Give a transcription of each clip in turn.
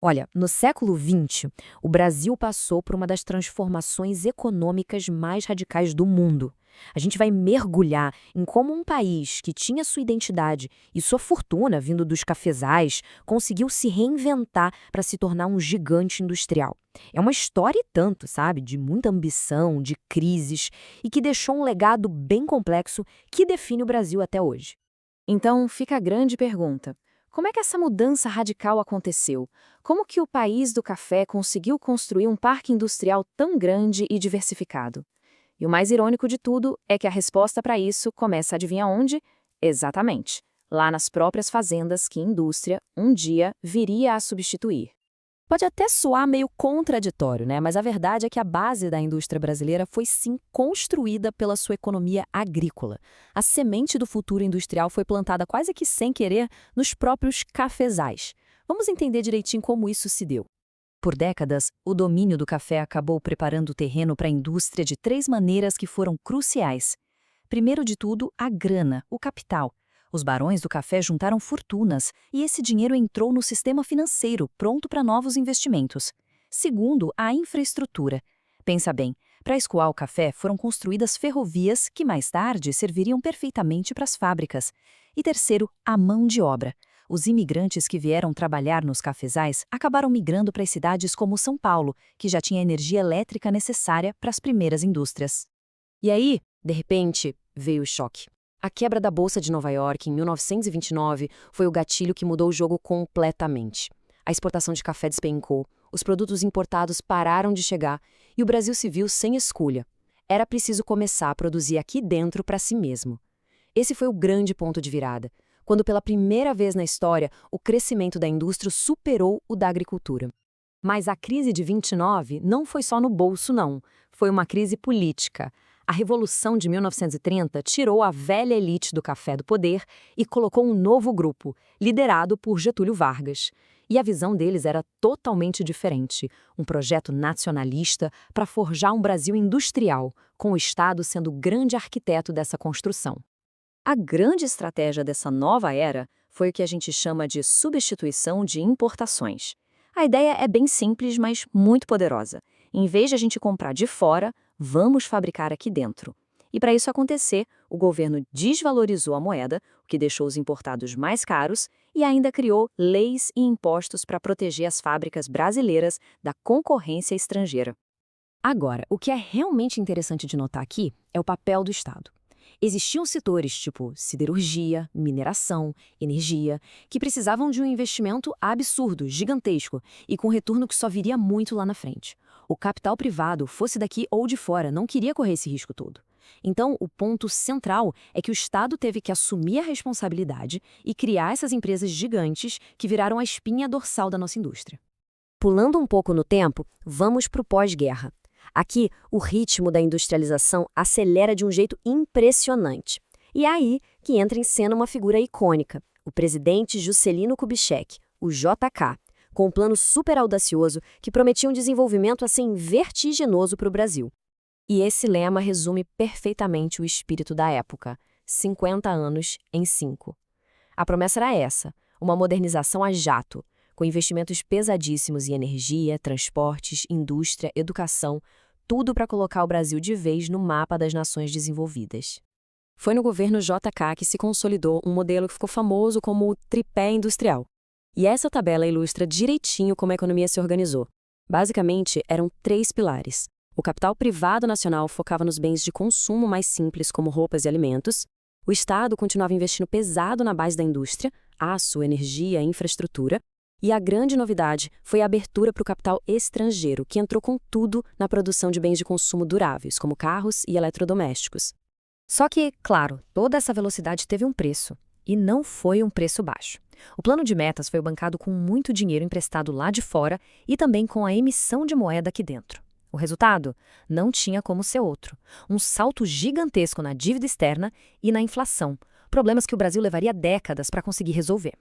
Olha, no século XX, o Brasil passou por uma das transformações econômicas mais radicais do mundo. A gente vai mergulhar em como um país que tinha sua identidade e sua fortuna vindo dos cafezais conseguiu se reinventar para se tornar um gigante industrial. É uma história e tanto, sabe? De muita ambição, de crises e que deixou um legado bem complexo que define o Brasil até hoje. Então, fica a grande pergunta. Como é que essa mudança radical aconteceu? Como que o país do café conseguiu construir um parque industrial tão grande e diversificado? E o mais irônico de tudo é que a resposta para isso começa adivinha onde? Exatamente, lá nas próprias fazendas que a indústria, um dia, viria a substituir. Pode até soar meio contraditório, né? Mas a verdade é que a base da indústria brasileira foi sim construída pela sua economia agrícola. A semente do futuro industrial foi plantada quase que sem querer nos próprios cafezais. Vamos entender direitinho como isso se deu. Por décadas, o domínio do café acabou preparando o terreno para a indústria de três maneiras que foram cruciais. Primeiro de tudo, a grana, o capital. Os barões do café juntaram fortunas e esse dinheiro entrou no sistema financeiro, pronto para novos investimentos. Segundo, a infraestrutura. Pensa bem, para escoar o café foram construídas ferrovias que mais tarde serviriam perfeitamente para as fábricas. E terceiro, a mão de obra. Os imigrantes que vieram trabalhar nos cafezais acabaram migrando para as cidades como São Paulo, que já tinha a energia elétrica necessária para as primeiras indústrias. E aí, de repente, veio o choque. A quebra da Bolsa de Nova York em 1929 foi o gatilho que mudou o jogo completamente. A exportação de café despencou, os produtos importados pararam de chegar e o Brasil se viu sem escolha. Era preciso começar a produzir aqui dentro para si mesmo. Esse foi o grande ponto de virada, quando pela primeira vez na história o crescimento da indústria superou o da agricultura. Mas a crise de 29 não foi só no bolso, não. Foi uma crise política. A Revolução de 1930 tirou a velha elite do café do poder e colocou um novo grupo, liderado por Getúlio Vargas. E a visão deles era totalmente diferente, um projeto nacionalista para forjar um Brasil industrial, com o Estado sendo o grande arquiteto dessa construção. A grande estratégia dessa nova era foi o que a gente chama de substituição de importações. A ideia é bem simples, mas muito poderosa. Em vez de a gente comprar de fora, vamos fabricar aqui dentro. E para isso acontecer, o governo desvalorizou a moeda, o que deixou os importados mais caros, e ainda criou leis e impostos para proteger as fábricas brasileiras da concorrência estrangeira. Agora, o que é realmente interessante de notar aqui é o papel do Estado. Existiam setores tipo siderurgia, mineração, energia, que precisavam de um investimento absurdo, gigantesco, e com retorno que só viria muito lá na frente. O capital privado, fosse daqui ou de fora, não queria correr esse risco todo. Então, o ponto central é que o Estado teve que assumir a responsabilidade e criar essas empresas gigantes que viraram a espinha dorsal da nossa indústria. Pulando um pouco no tempo, vamos para o pós-guerra. Aqui, o ritmo da industrialização acelera de um jeito impressionante. E é aí que entra em cena uma figura icônica, o presidente Juscelino Kubitschek, o JK, com um plano super audacioso que prometia um desenvolvimento assim vertiginoso para o Brasil. E esse lema resume perfeitamente o espírito da época: 50 anos em 5. A promessa era essa, uma modernização a jato, com investimentos pesadíssimos em energia, transportes, indústria, educação, tudo para colocar o Brasil de vez no mapa das nações desenvolvidas. Foi no governo JK que se consolidou um modelo que ficou famoso como o tripé industrial. E essa tabela ilustra direitinho como a economia se organizou. Basicamente, eram 3 pilares. O capital privado nacional focava nos bens de consumo mais simples, como roupas e alimentos. O Estado continuava investindo pesado na base da indústria, aço, energia, infraestrutura. E a grande novidade foi a abertura para o capital estrangeiro, que entrou com tudo na produção de bens de consumo duráveis, como carros e eletrodomésticos. Só que, claro, toda essa velocidade teve um preço, e não foi um preço baixo. O plano de metas foi bancado com muito dinheiro emprestado lá de fora e também com a emissão de moeda aqui dentro. O resultado? Não tinha como ser outro. Um salto gigantesco na dívida externa e na inflação, problemas que o Brasil levaria décadas para conseguir resolver.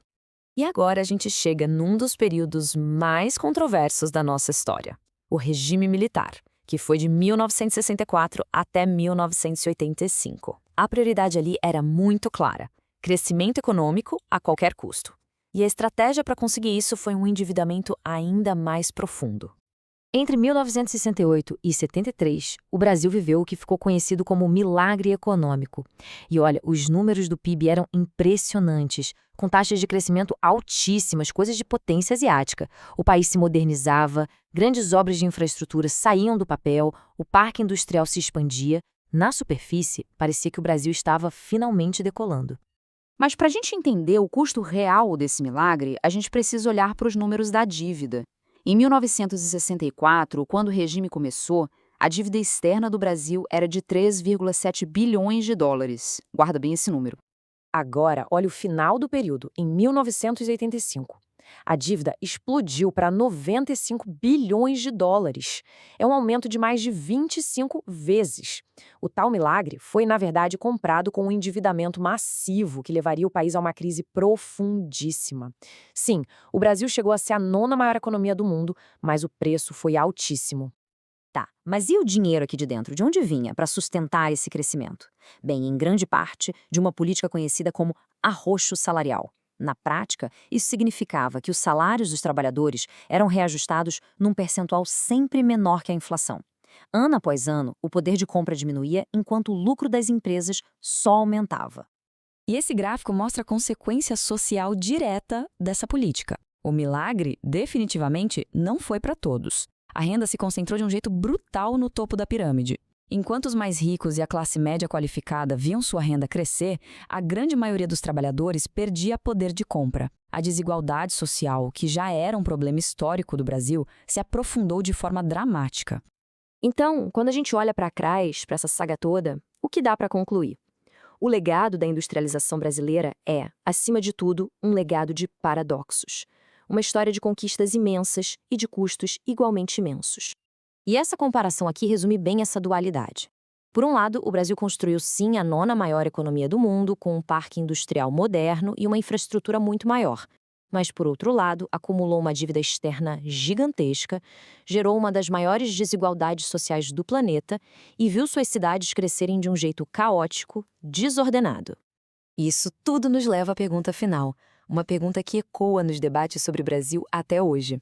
E agora a gente chega num dos períodos mais controversos da nossa história, o regime militar, que foi de 1964 até 1985. A prioridade ali era muito clara: crescimento econômico a qualquer custo. E a estratégia para conseguir isso foi um endividamento ainda mais profundo. Entre 1968 e 73, o Brasil viveu o que ficou conhecido como milagre econômico. E olha, os números do PIB eram impressionantes, com taxas de crescimento altíssimas, coisas de potência asiática. O país se modernizava, grandes obras de infraestrutura saíam do papel, o parque industrial se expandia. Na superfície, parecia que o Brasil estava finalmente decolando. Mas para a gente entender o custo real desse milagre, a gente precisa olhar para os números da dívida. Em 1964, quando o regime começou, a dívida externa do Brasil era de 3,7 bilhões de dólares. Guarda bem esse número. Agora, olha o final do período, em 1985. A dívida explodiu para 95 bilhões de dólares. É um aumento de mais de 25 vezes. O tal milagre foi, na verdade, comprado com um endividamento massivo que levaria o país a uma crise profundíssima. Sim, o Brasil chegou a ser a 9ª maior economia do mundo, mas o preço foi altíssimo. Tá, mas e o dinheiro aqui de dentro? De onde vinha para sustentar esse crescimento? Bem, em grande parte, de uma política conhecida como arroxo salarial. Na prática, isso significava que os salários dos trabalhadores eram reajustados num percentual sempre menor que a inflação. Ano após ano, o poder de compra diminuía enquanto o lucro das empresas só aumentava. E esse gráfico mostra a consequência social direta dessa política. O milagre, definitivamente, não foi para todos. A renda se concentrou de um jeito brutal no topo da pirâmide. Enquanto os mais ricos e a classe média qualificada viam sua renda crescer, a grande maioria dos trabalhadores perdia poder de compra. A desigualdade social, que já era um problema histórico do Brasil, se aprofundou de forma dramática. Então, quando a gente olha para trás, para essa saga toda, o que dá para concluir? O legado da industrialização brasileira é, acima de tudo, um legado de paradoxos. Uma história de conquistas imensas e de custos igualmente imensos. E essa comparação aqui resume bem essa dualidade. Por um lado, o Brasil construiu sim a 9ª maior economia do mundo, com um parque industrial moderno e uma infraestrutura muito maior. Mas, por outro lado, acumulou uma dívida externa gigantesca, gerou uma das maiores desigualdades sociais do planeta e viu suas cidades crescerem de um jeito caótico, desordenado. Isso tudo nos leva à pergunta final, uma pergunta que ecoa nos debates sobre o Brasil até hoje.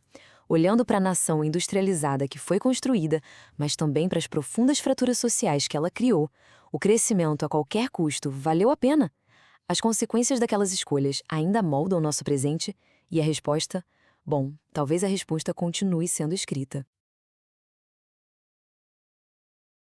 Olhando para a nação industrializada que foi construída, mas também para as profundas fraturas sociais que ela criou, o crescimento a qualquer custo valeu a pena? As consequências daquelas escolhas ainda moldam o nosso presente? E a resposta? Bom, talvez a resposta continue sendo escrita.